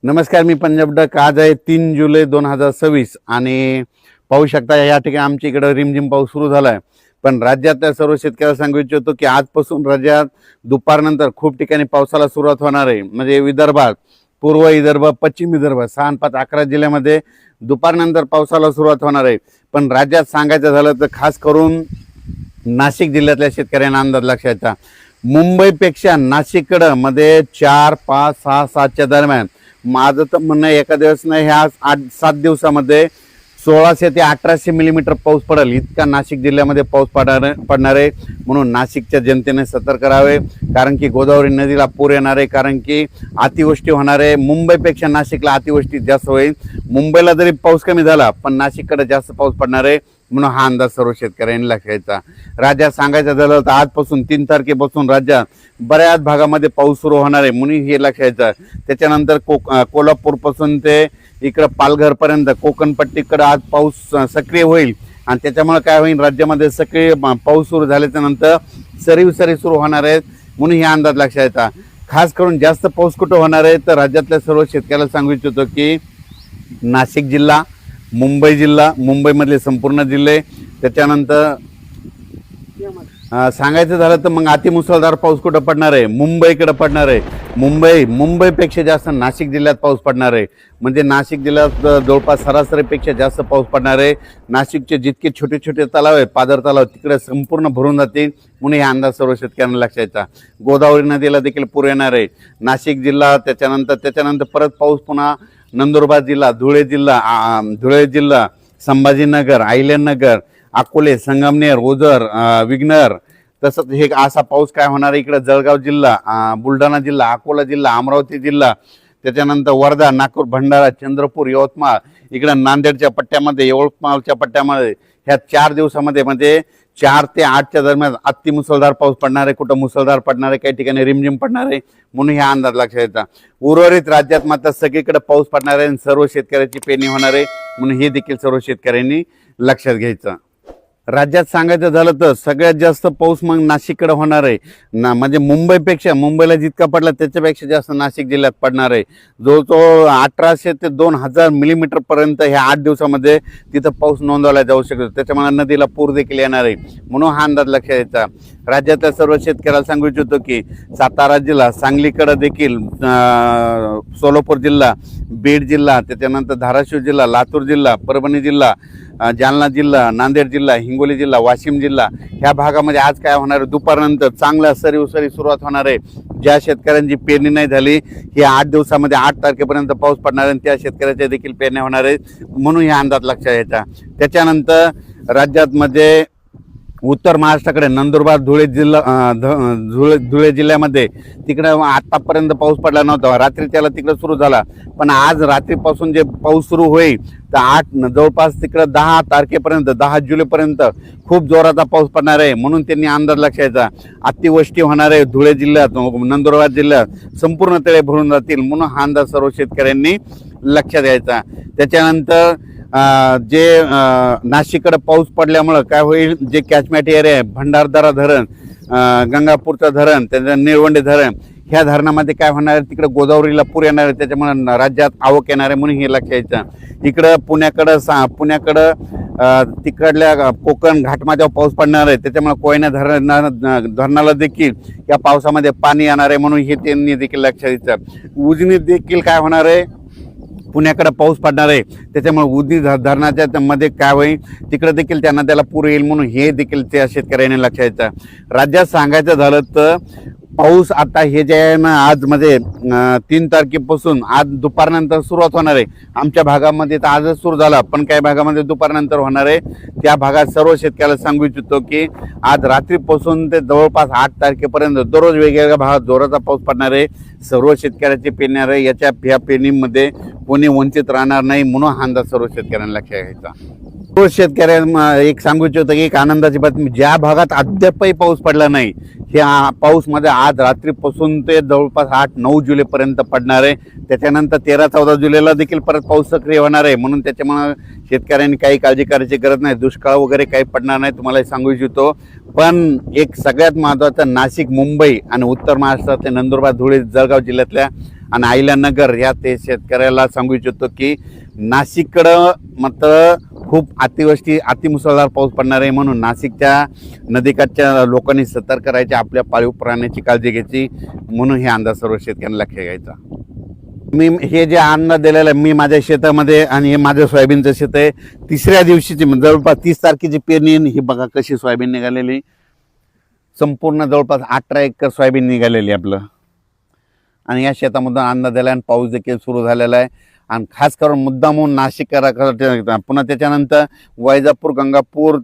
नमस्कार, मी पंजाब डक. आज आहे 3 जुलै 2026 आणि पाहू शकता या ठिकाणी आमच्या इकडे रिमझिम पाऊस सुरू झाला आहे. पण राज्यातल्या सर्व शेतकऱ्यांना सांगू इच्छितो की आजपासून राज्यात दुपारनंतर खूप ठिकाणी पावसाला सुरुवात होणार आहे. म्हणजे विदर्भात, पूर्व विदर्भ, पश्चिम विदर्भ 6 आणि 5 11 जिल्ह्यामध्ये दुपारनंतर पावसाला सुरुवात होणार आहे. पण राज्यात सांगायचं झालं तर खास करून नाशिक जिल्ह्यातल्या शेतकऱ्यांना अंदाज लक्षायचा, मुंबईपेक्षा नाशिककडं मध्ये 4, 5, 6, 7च्या दरम्यान माझं तर म्हणणं एका दिवस नाही, ह्या 8-7 दिवसामध्ये 1600 ते 1800 मिलीमीटर पाऊस पडेल इतका नाशिक जिल्ह्यामध्ये पाऊस पडणार आहे. म्हणून नाशिकच्या जनतेने सतर्क राहावे, कारण की गोदावरी नदीला पूर येणार आहे, कारण की अतिवृष्टी होणार आहे. मुंबईपेक्षा नाशिकला अतिवृष्टी जास्त होईल. मुंबईला जरी पाऊस कमी झाला पण नाशिककडे जास्त पाऊस पडणार आहे. म्हणून हा अंदाज सर्व शेतकऱ्यांनी लक्षायचा. राज्यात सांगायचं झालं तर आजपासून 3 तारखेपासून राज्यात बऱ्याच भागामध्ये पाऊस सुरू होणार आहे, म्हणून हे लक्षायचं. त्याच्यानंतर कोल्हापूरपासून ते इकडं पालघरपर्यंत कोकणपट्टीकडे आज पाऊस सक्रिय होईल आणि त्याच्यामुळे काय होईल, राज्यामध्ये सक्रिय पाऊस सुरू झाल्याच्या नंतर सरी सुरू होणार आहेत. म्हणून हे अंदाज लक्षायचा. खास करून जास्त पाऊस कुठं होणार आहे तर राज्यातल्या सर्व शेतकऱ्याला सांगू इच्छितो की नाशिक जिल्हा, मुंबई जिल्हा, मुंबईमधले संपूर्ण जिल्हे, त्याच्यानंतर सांगायचं झालं तर मग अतिमुसळधार पाऊस कुठं पडणार आहे, मुंबईकडे पडणार आहे. मुंबईपेक्षा जास्त नाशिक जिल्ह्यात पाऊस पडणार आहे. म्हणजे नाशिक जिल्ह्यात जवळपास सरासरीपेक्षा जास्त पाऊस पडणार आहे. नाशिकचे जितके छोटे छोटे तलाव आहेत, पादर तलाव, तिकडे संपूर्ण भरून जातील. म्हणून हे अंदाज सर्व शेतकऱ्यांना लक्षायचा. गोदावरी नदीला देखील पूर येणार आहे. नाशिक जिल्हा, त्याच्यानंतर परत पाऊस पुन्हा नंदुरबार जिल्हा, धुळे जिल्हा, संभाजीनगर, अहिल्यानगर, अकोले, संगमनेर, ओझर, विघ्नर, तसंच हे असा पाऊस काय होणार आहे. इकडे जळगाव जिल्हा, बुलढाणा जिल्हा, अकोला जिल्हा, अमरावती जिल्हा, त्याच्यानंतर वर्धा, नागपूर, भंडारा, चंद्रपूर, यवतमाळ, इकडे नांदेडच्या पट्ट्यामध्ये, यवतमाळच्या पट्ट्यामध्ये ह्या 4 दिवसामध्ये म्हणजे 4 ते 8च्या दरम्यान अतिमुसळधार पाऊस पडणार आहे. कुठं मुसळधार पडणार आहे, काही ठिकाणी रिमझिम पडणार आहे. म्हणून हा अंदाज लक्षात. उर्वरित राज्यात मात्र सगळीकडे पाऊस पडणार आहे आणि सर्व शेतकऱ्याची पेरणी होणार आहे. म्हणून हे देखील सर्व शेतकऱ्यांनी लक्षात घ्यायचं. राज्यात सांगायचं झालं तर सगळ्यात जास्त पाऊस मग नाशिककडे होणार आहे. म्हणजे मुंबईला जितका पडला त्याच्यापेक्षा जास्त नाशिक जिल्ह्यात पडणार आहे. जवळजवळ 1800 ते 2000 मिलीमीटर पर्यंत ह्या 8 दिवसामध्ये तिथं पाऊस नोंदवला जाऊ शकतो. त्याच्यामुळे नदीला पूर देखील येणार आहे. म्हणून हा अंदाज लक्षात घ्यायचा. राज्यातल्या सर्व शेतकऱ्याला सांगू इच्छितो की सातारा जिल्हा, सांगलीकडे देखील, सोलापूर जिल्हा, बीड जिल्हा, त्याच्यानंतर धाराशिव जिल्हा, लातूर जिल्हा, परभणी जिल्हा, जालना जिल्हा, नांदेड जिल्हा, हिंगोली जिल्हा, वाशिम जिल्हा ह्या भागामध्ये आज काय होणार आहे, दुपारनंतर चांगला सरी सुरुवात होणार आहे. ज्या शेतकऱ्यांची पेरणी नाही झाली ही 8 दिवसामध्ये 8 तारखेपर्यंत पाऊस पडणार आहे, त्या शेतकऱ्याच्या देखील पेरण्या होणार आहेत. म्हणून हा अंदाज लक्षात घ्यायचा. त्याच्यानंतर राज्यात मध्ये उत्तर महाराष्ट्राकडे नंदुरबार, धुळे जिल्ह्यामध्ये तिकडं आतापर्यंत पाऊस पडला नव्हता. रात्री त्याला तिकडं सुरू झाला, पण आज रात्रीपासून जे पाऊस सुरू होईल तर जवळपास तिकडं 10 तारखेपर्यंत, 10 जुलैपर्यंत खूप जोराचा पाऊस पडणार आहे. म्हणून त्यांनी अंदाज लक्षायचा. अतिवृष्टी होणार आहे धुळे जिल्ह्यात, नंदुरबार जिल्ह्यात संपूर्ण तळे भरून जातील. म्हणून हा अंदाज सर्व शेतकऱ्यांनी लक्षात घ्यायचा. त्याच्यानंतर जे नाशिककडे पाऊस पडल्यामुळं काय होईल, जे कॅचमेंट एरिया आहे, भंडारदरा धरण, गंगापूरचं धरण, त्याचं निळवंडे धरण, ह्या धरणामध्ये काय होणार आहे, तिकडे गोदावरीला पूर येणार आहे. त्याच्यामुळे राज्यात आवक येणार आहे. म्हणून हे लक्षात घ्यायचं. इकडं पुण्याकडं तिकडल्या कोकण घाटमाथ्यावर पाऊस पडणार आहे. त्याच्यामुळे कोयना धरणाला देखील या पावसामध्ये पाणी येणार आहे. म्हणून हे त्यांनी देखील लक्षात घ्यायचं. उजनीत देखील काय होणार आहे, पुण्याकडे पाऊस पडणार आहे. त्याच्यामुळे उजनी धरणाच्या मध्ये काय होईल, तिकडे देखील त्या नद्याला पूर येईल. म्हणून हे देखील त्या शेतकऱ्यांनी लक्षात घ्यायचं. राज्यात सांगायचं झालं तर पाऊस आता हे जे आहे ना, आज म्हणजे 3 तारखेपासून आज दुपारनंतर सुरुवात होणार आहे. आमच्या भागामध्ये तर आजच सुरू झाला, पण काही भागामध्ये दुपारनंतर होणार आहे. त्या भागात सर्व शेतकऱ्याला सांगू इच्छितो की आज रात्रीपासून ते जवळपास 8 तारखेपर्यंत दररोज वेगवेगळ्या भागात जोराचा पाऊस पडणार आहे. सर्व शेतकऱ्याची पेरणी आहे. या पेरणीमध्ये कोणी वंचित राहणार नाही. म्हणून हा अंदाज सर्व शेतकऱ्यांना लक्षात घ्यायचा. सर्व शेतकऱ्यांना एक सांगू इच्छितो की एक आनंदाची बातमी, ज्या भागात अद्यापही पाऊस पडला नाही, ह्या पाऊसमध्ये आज रात्रीपासून ते जवळपास 8-9 जुलैपर्यंत पडणार आहे. त्याच्यानंतर 13-14 जुलैला देखील परत पाऊस सक्रिय होणार आहे. म्हणून त्याच्यामुळे शेतकऱ्यांनी काही काळजी करायची गरज नाही. दुष्काळ वगैरे काही पडणार नाही, तुम्हाला सांगू इच्छितो. पण एक सगळ्यात महत्त्वाचं, नाशिक, मुंबई आणि उत्तर महाराष्ट्रातले नंदुरबार, धुळे, जळगाव जिल्ह्यातल्या आणि अहिल्यानगर या ते शेतकऱ्याला सांगू इच्छितो की नाशिककडं मात्र खूप अतिमुसळधार पाऊस पडणार आहे, म्हणून नाशिकच्या नदीकाठच्या लोकांनी सतर्क राहायचे, आपल्या पाळीव प्राण्याची काळजी घ्यायची, म्हणून हे अंदाज सर्व शेतकऱ्यांना लक्ष घ्यायचा. मी हे जे अन्न दिलेलं आहे मी माझ्या शेतामध्ये, आणि हे माझं सोयाबीनचं शेत आहे. तिसऱ्या दिवशीची जवळपास 30 तारखेची पेरणी, ही बघा कशी सोयाबीन निघालेली, संपूर्ण जवळपास 18 एकर सोयाबीन निघालेली आपलं. आणि या शेतामधून अन्न दिला आणि पाऊस देखील सुरू झालेला आहे. आणि खास करून मुद्दामून नाशिक पुन्हा त्याच्यानंतर वैजापूर, गंगापूर,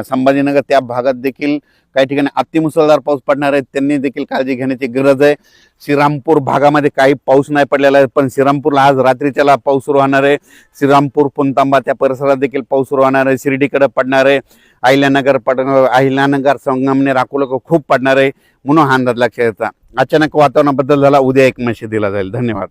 संभाजीनगर त्या भागात देखील काही ठिकाणी अतिमुसळधार पाऊस पडणार आहे, त्यांनी देखील काळजी घेण्याची गरज आहे. श्रीरामपूर भागामध्ये काही पाऊस नाही पडलेला आहे, पण श्रीरामपूरला आज रात्रीच्याला पाऊस सुरू होणार आहे. श्रीरामपूर, पुणतांबा त्या परिसरात देखील पाऊस सुरू होणार आहे. शिर्डीकडे पडणार आहे, अहिल्यानगर, संगमनेर, अकोला खूप पडणार आहे, म्हणून हा अंदाज लक्षात घ्यायचा. अचानक वातावरणात बदल झाला, उद्या एक मेसेज दिला जाईल. धन्यवाद.